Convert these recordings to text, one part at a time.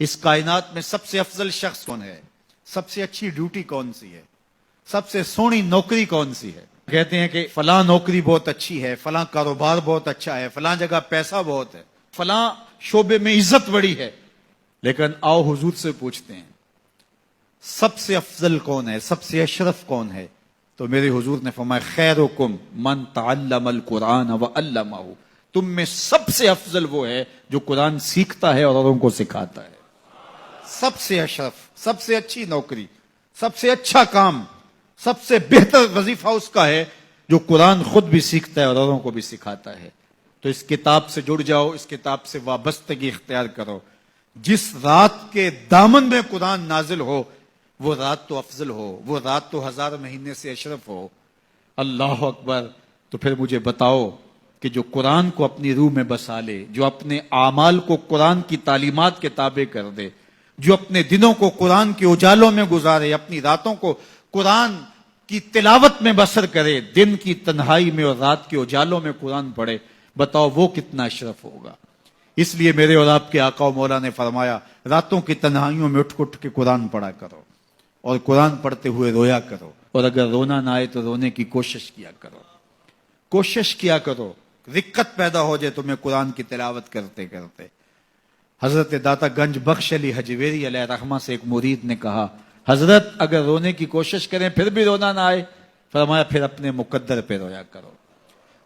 اس کائنات میں سب سے افضل شخص کون ہے؟ سب سے اچھی ڈیوٹی کون سی ہے؟ سب سے سونی نوکری کون سی ہے؟ کہتے ہیں کہ فلاں نوکری بہت اچھی ہے، فلاں کاروبار بہت اچھا ہے، فلاں جگہ پیسہ بہت ہے، فلاں شعبے میں عزت بڑی ہے. لیکن آؤ حضور سے پوچھتے ہیں سب سے افضل کون ہے، سب سے اشرف کون ہے؟ تو میرے حضور نے فرمایا خیرکم من تعلم القرآن وعلمہ، تم میں سب سے افضل وہ ہے جو قرآن سیکھتا ہے اور اوروں کو سکھاتا ہے. سب سے اشرف، سب سے اچھی نوکری، سب سے اچھا کام، سب سے بہتر وظیفہ اس کا ہے جو قرآن خود بھی سیکھتا ہے اور اوروں کو بھی سکھاتا ہے. تو اس کتاب سے جڑ جاؤ، اس کتاب سے وابستگی اختیار کرو. جس رات کے دامن میں قرآن نازل ہو وہ رات تو افضل ہو، وہ رات تو 1000 مہینے سے اشرف ہو. اللہ اکبر. تو پھر مجھے بتاؤ کہ جو قرآن کو اپنی روح میں بسا لے، جو اپنے اعمال کو قرآن کی تعلیمات کے تابع کر دے، جو اپنے دنوں کو قرآن کے اجالوں میں گزارے، اپنی راتوں کو قرآن کی تلاوت میں بسر کرے، دن کی تنہائی میں اور رات کے اجالوں میں قرآن پڑھے، بتاؤ وہ کتنا اشرف ہوگا. اس لیے میرے اور آپ کے آقا و مولا نے فرمایا راتوں کی تنہائیوں میں اٹھ اٹھ کے قرآن پڑھا کرو اور قرآن پڑھتے ہوئے رویا کرو، اور اگر رونا نہ آئے تو رونے کی کوشش کیا کرو. کوشش کیا کرو، رقت پیدا ہو جائے تمہیں قرآن کی تلاوت کرتے کرتے. حضرت داتا گنج بخش علی حجویری علیہ رحمہ سے ایک مرید نے کہا حضرت اگر رونے کی کوشش کریں پھر بھی رونا نہ آئے، فرمایا پھر اپنے مقدر پہ رویا کرو.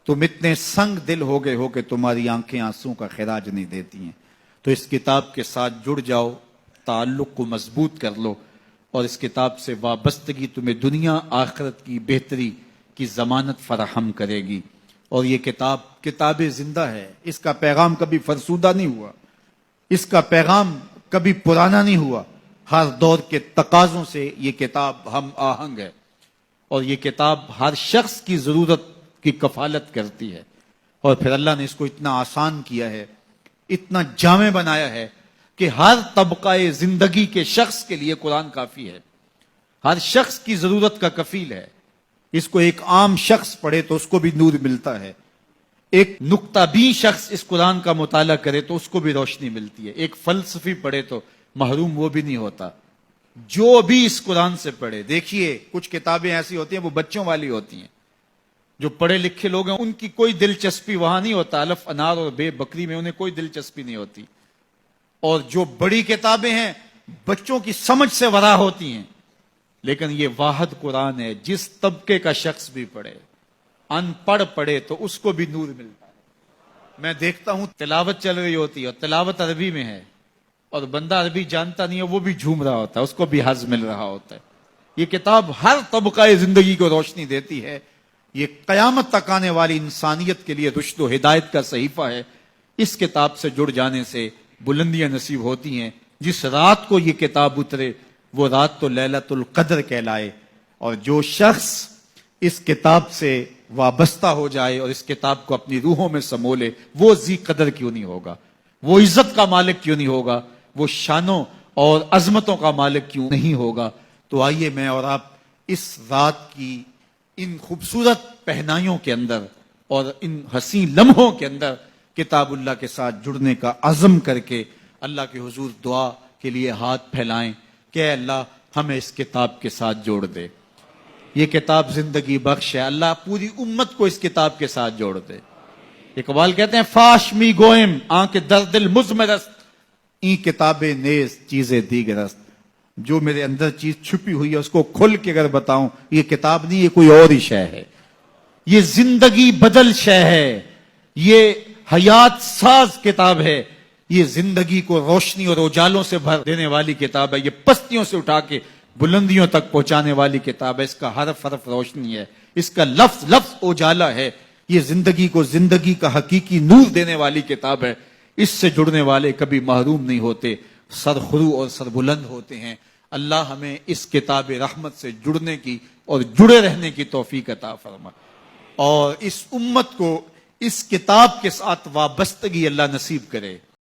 تم اتنے سنگ دل ہو گئے ہو کہ تمہاری آنکھیں آنسوں کا خراج نہیں دیتی ہیں. تو اس کتاب کے ساتھ جڑ جاؤ، تعلق کو مضبوط کر لو، اور اس کتاب سے وابستگی تمہیں دنیا آخرت کی بہتری کی ضمانت فراہم کرے گی. اور یہ کتاب زندہ ہے، اس کا پیغام کبھی فرسودہ نہیں ہوا، اس کا پیغام کبھی پرانا نہیں ہوا. ہر دور کے تقاضوں سے یہ کتاب ہم آہنگ ہے، اور یہ کتاب ہر شخص کی ضرورت کی کفالت کرتی ہے. اور پھر اللہ نے اس کو اتنا آسان کیا ہے، اتنا جامع بنایا ہے کہ ہر طبقہ زندگی کے شخص کے لیے قرآن کافی ہے، ہر شخص کی ضرورت کا کفیل ہے. اس کو ایک عام شخص پڑھے تو اس کو بھی نور ملتا ہے، ایک نکتہ بین شخص اس قرآن کا مطالعہ کرے تو اس کو بھی روشنی ملتی ہے، ایک فلسفی پڑھے تو محروم وہ بھی نہیں ہوتا. جو بھی اس قرآن سے پڑھے، دیکھیے کچھ کتابیں ایسی ہوتی ہیں وہ بچوں والی ہوتی ہیں، جو پڑھے لکھے لوگ ہیں ان کی کوئی دلچسپی وہاں نہیں ہوتا، الف انار اور بے بکری میں انہیں کوئی دلچسپی نہیں ہوتی. اور جو بڑی کتابیں ہیں بچوں کی سمجھ سے ورا ہوتی ہیں. لیکن یہ واحد قرآن ہے، جس طبقے کا شخص بھی پڑھے، ان پڑھ پڑھے تو اس کو بھی نور ملتا ہے. میں دیکھتا ہوں تلاوت چل رہی ہوتی ہے اور تلاوت عربی میں ہے، اور بندہ عربی جانتا نہیں ہے وہ بھی جھوم رہا ہوتا ہے، اس کو بھی حظ مل رہا ہوتا ہے. یہ کتاب ہر طبقہ زندگی کو روشنی دیتی ہے. یہ قیامت تک آنے والی انسانیت کے لیے رشد و ہدایت کا صحیفہ ہے. اس کتاب سے جڑ جانے سے بلندیاں نصیب ہوتی ہیں. جس رات کو یہ کتاب اترے وہ رات تو لیلۃ القدر کہلائے. اور جو شخص اس کتاب سے وابستہ ہو جائے اور اس کتاب کو اپنی روحوں میں سمو لے، وہ ذی قدر کیوں نہیں ہوگا، وہ عزت کا مالک کیوں نہیں ہوگا، وہ شانوں اور عظمتوں کا مالک کیوں نہیں ہوگا. تو آئیے میں اور آپ اس رات کی ان خوبصورت پہنائیوں کے اندر اور ان حسین لمحوں کے اندر کتاب اللہ کے ساتھ جڑنے کا عزم کر کے اللہ کے حضور دعا کے لیے ہاتھ پھیلائیں کہ اے اللہ ہمیں اس کتاب کے ساتھ جوڑ دے. یہ کتاب زندگی بخش ہے، اللہ پوری امت کو اس کتاب کے ساتھ جوڑ دے. اقبال کہتے ہیں فاش می گوئم آنکھ در دل مزمرست، این کتابیں نیز چیزیں دیگرست. جو میرے اندر چیز چھپی ہوئی ہے اس کو کھل کے اگر بتاؤں، یہ کتاب نہیں، یہ کوئی اور ہی شے ہے. یہ زندگی بدل شے ہے، یہ حیات ساز کتاب ہے، یہ زندگی کو روشنی اور اجالوں سے بھر دینے والی کتاب ہے، یہ پستیوں سے اٹھا کے بلندیوں تک پہنچانے والی کتاب ہے. اس کا حرف حرف روشنی ہے، اس کا لفظ لفظ اجالا ہے. یہ زندگی کو زندگی کا حقیقی نور دینے والی کتاب ہے. اس سے جڑنے والے کبھی محروم نہیں ہوتے، سرخرو اور سربلند ہوتے ہیں. اللہ ہمیں اس کتاب رحمت سے جڑنے کی اور جڑے رہنے کی توفیق عطا فرما، اور اس امت کو اس کتاب کے ساتھ وابستگی اللہ نصیب کرے.